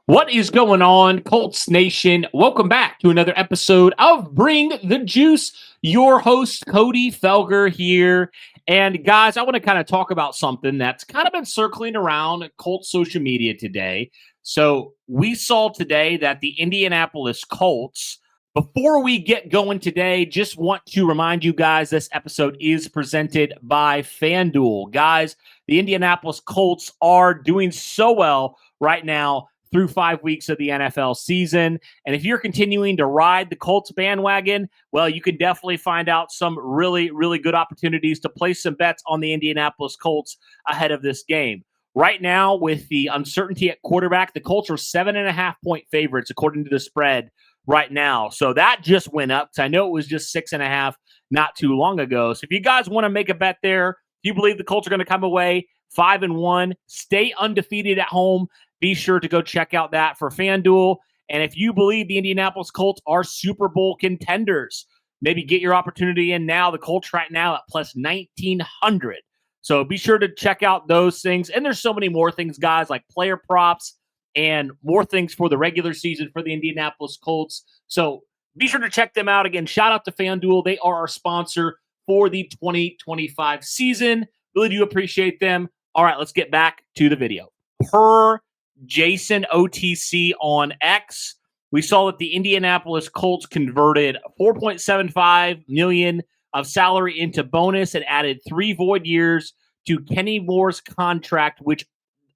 What is going on, Colts Nation? Welcome back to another episode of Bring the Juice. Your host, Cody Felger, here. And guys, I want to kind of talk about something that's kind of been circling around Colts social media today. So we saw today that the Indianapolis Colts, before we get going today, just want to remind you guys this episode is presented by FanDuel. Guys, the Indianapolis Colts are doing so well right now through 5 weeks of the NFL season. And if you're continuing to ride the Colts bandwagon, well, you can definitely find out some really, really good opportunities to place some bets on the Indianapolis Colts ahead of this game. Right now, with the uncertainty at quarterback, the Colts are 7.5-point favorites according to the spread right now. So that just went up because I know it was just 6.5 not too long ago. So if you guys want to make a bet there, if you believe the Colts are going to come away 5-1, stay undefeated at home, be sure to go check out that for FanDuel. And if you believe the Indianapolis Colts are Super Bowl contenders, maybe get your opportunity in now. The Colts right now at plus 1,900. So be sure to check out those things. And there's so many more things, guys, like player props and more things for the regular season for the Indianapolis Colts. So be sure to check them out. Again, shout out to FanDuel. They are our sponsor for the 2025 season. Really do appreciate them. All right, let's get back to the video. Per Jason OTC on X, we saw that the Indianapolis Colts converted $4.75 million of salary into bonus and added 3 void years to Kenny Moore's contract, which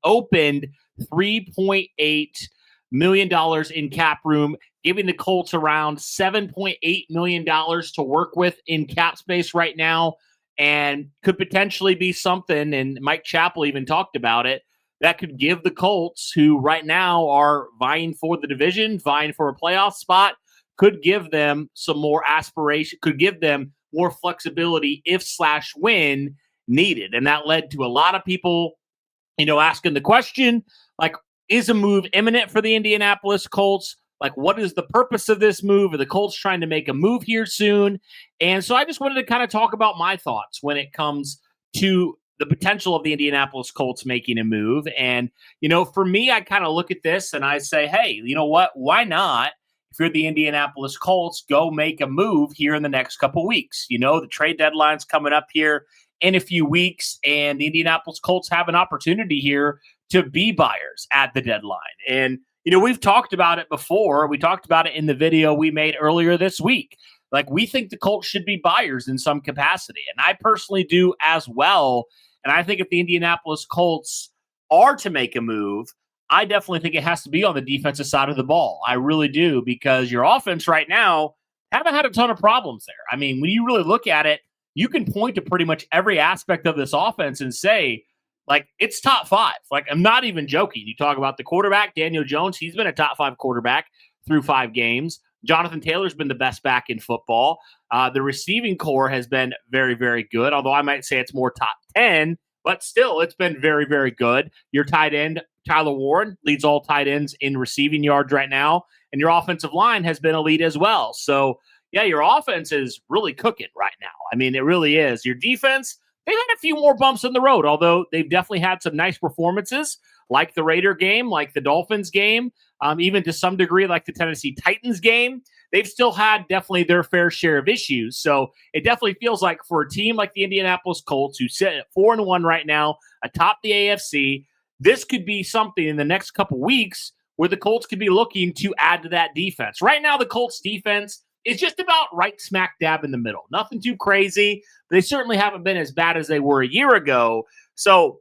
opened $3.8 million in cap room, giving the Colts around $7.8 million to work with in cap space right now, and could potentially be something, and Mike Chappell even talked about it, that could give the Colts, who right now are vying for the division, vying for a playoff spot, could give them some more aspiration, could give them more flexibility if/when needed. And that led to a lot of people, asking the question, like, is a move imminent for the Indianapolis Colts? Like, what is the purpose of this move? Are the Colts trying to make a move here soon? And so I just wanted to kind of talk about my thoughts when it comes to the potential of the Indianapolis Colts making a move. And, for me, I kind of look at this and I say, hey, you know what? Why not, if you're the Indianapolis Colts, go make a move here in the next couple weeks? The trade deadline's coming up here in a few weeks, and the Indianapolis Colts have an opportunity here to be buyers at the deadline. And, we've talked about it before. We talked about it in the video we made earlier this week. Like, we think the Colts should be buyers in some capacity. And I personally do as well. And I think if the Indianapolis Colts are to make a move, I definitely think it has to be on the defensive side of the ball. I really do, because your offense right now haven't had a ton of problems there. I mean, when you really look at it, you can point to pretty much every aspect of this offense and say, like, it's top 5. Like, I'm not even joking. You talk about the quarterback, Daniel Jones. He's been a top 5 quarterback through 5 games. Jonathan Taylor's been the best back in football. The receiving core has been very, very good, although I might say it's more top 10, but still, it's been very, very good. Your tight end, Tyler Warren, leads all tight ends in receiving yards right now, and your offensive line has been elite as well. So, yeah, your offense is really cooking right now. I mean, it really is. Your defense, they've had a few more bumps in the road, although they've definitely had some nice performances, like the Raider game, like the Dolphins game, even to some degree like the Tennessee Titans game. They've still had definitely their fair share of issues. So it definitely feels like for a team like the Indianapolis Colts, who sit at 4-1 right now, atop the AFC, this could be something in the next couple weeks where the Colts could be looking to add to that defense. Right now, the Colts defense is just about right smack dab in the middle. Nothing too crazy. But they certainly haven't been as bad as they were a year ago. So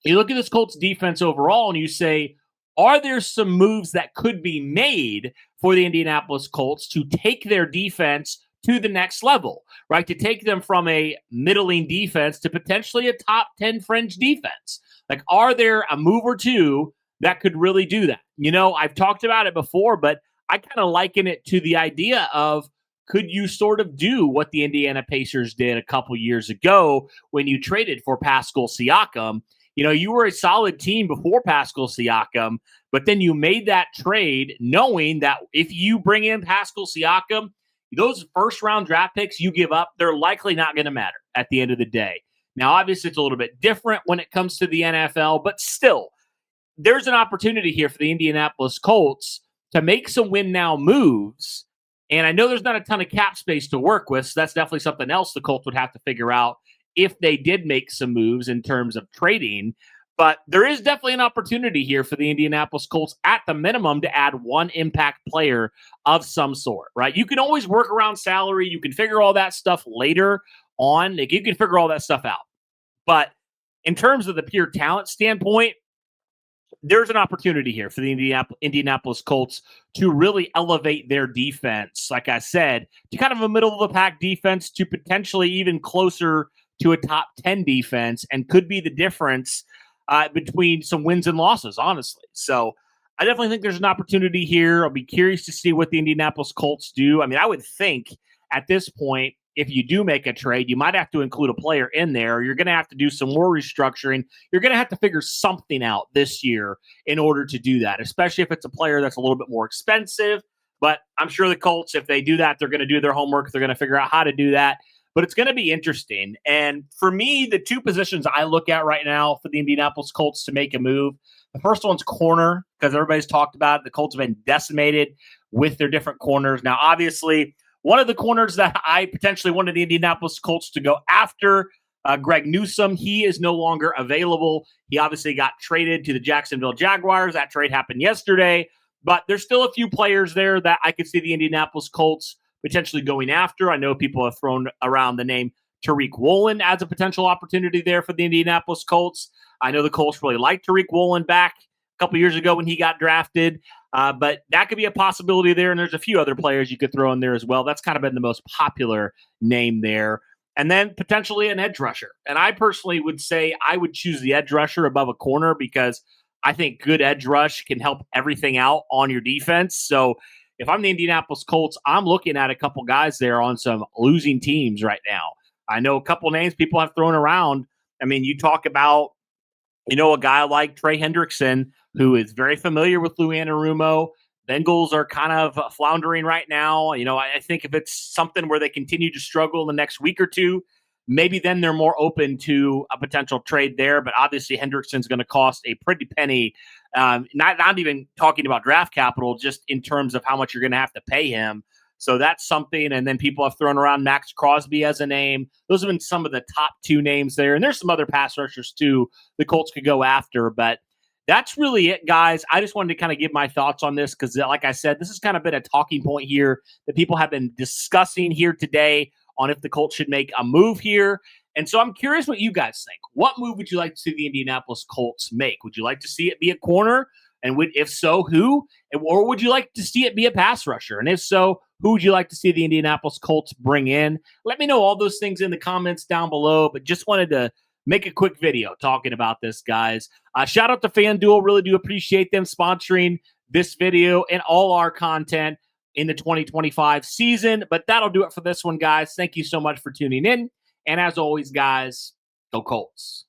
you look at this Colts defense overall and you say, are there some moves that could be made for the Indianapolis Colts to take their defense to the next level, right? To take them from a middling defense to potentially a top 10 fringe defense. Like, are there a move or two that could really do that? I've talked about it before, but I kind of liken it to the idea of, could you sort of do what the Indiana Pacers did a couple years ago when you traded for Pascal Siakam? You were a solid team before Pascal Siakam, but then you made that trade knowing that if you bring in Pascal Siakam, those first-round draft picks you give up, they're likely not going to matter at the end of the day. Now, obviously, it's a little bit different when it comes to the NFL, but still, there's an opportunity here for the Indianapolis Colts to make some win now moves. And I know there's not a ton of cap space to work with, so that's definitely something else the Colts would have to figure out if they did make some moves in terms of trading. But there is definitely an opportunity here for the Indianapolis Colts at the minimum to add one impact player of some sort, right? You can always work around salary. You can figure all that stuff later on. Like, you can figure all that stuff out. But in terms of the pure talent standpoint, there's an opportunity here for the Indianapolis Colts to really elevate their defense, like I said, to kind of a middle of the pack defense to potentially even closer to a top 10 defense, and could be the difference between some wins and losses, honestly. So I definitely think there's an opportunity here. I'll be curious to see what the Indianapolis Colts do. I mean, I would think at this point, if you do make a trade, you might have to include a player in there. You're going to have to do some more restructuring. You're going to have to figure something out this year in order to do that, especially if it's a player that's a little bit more expensive. But I'm sure the Colts, if they do that, they're going to do their homework. They're going to figure out how to do that. But it's going to be interesting. And for me, the two positions I look at right now for the Indianapolis Colts to make a move, the first one's corner, because everybody's talked about it. The Colts have been decimated with their different corners. Now, obviously, one of the corners that I potentially wanted the Indianapolis Colts to go after, Greg Newsome, he is no longer available. He obviously got traded to the Jacksonville Jaguars. That trade happened yesterday. But there's still a few players there that I could see the Indianapolis Colts potentially going after. I know people have thrown around the name Tariq Woolen as a potential opportunity there for the Indianapolis Colts. I know the Colts really liked Tariq Woolen back a couple years ago when he got drafted. But that could be a possibility there. And there's a few other players you could throw in there as well. That's kind of been the most popular name there. And then potentially an edge rusher. And I personally would say I would choose the edge rusher above a corner, because I think good edge rush can help everything out on your defense. So if I'm the Indianapolis Colts, I'm looking at a couple guys there on some losing teams right now. I know a couple names people have thrown around. I mean, you talk about, a guy like Trey Hendrickson, who is very familiar with Lou Anarumo. Bengals are kind of floundering right now. I think if it's something where they continue to struggle in the next week or two, maybe then they're more open to a potential trade there. But obviously, Hendrickson's going to cost a pretty penny. Not even talking about draft capital, just in terms of how much you're going to have to pay him. So that's something. And then people have thrown around Max Crosby as a name. Those have been some of the top two names there. And there's some other pass rushers too the Colts could go after. But that's really it, guys. I just wanted to kind of give my thoughts on this because, like I said, this has kind of been a talking point here that people have been discussing here today on if the Colts should make a move here. And so I'm curious what you guys think. What move would you like to see the Indianapolis Colts make? Would you like to see it be a corner? And if so, who? Or would you like to see it be a pass rusher? And if so, who would you like to see the Indianapolis Colts bring in? Let me know all those things in the comments down below, but just wanted to make a quick video talking about this, guys. Shout out to FanDuel. Really do appreciate them sponsoring this video and all our content in the 2025 season. But that'll do it for this one, guys. Thank you so much for tuning in. And as always, guys, go Colts.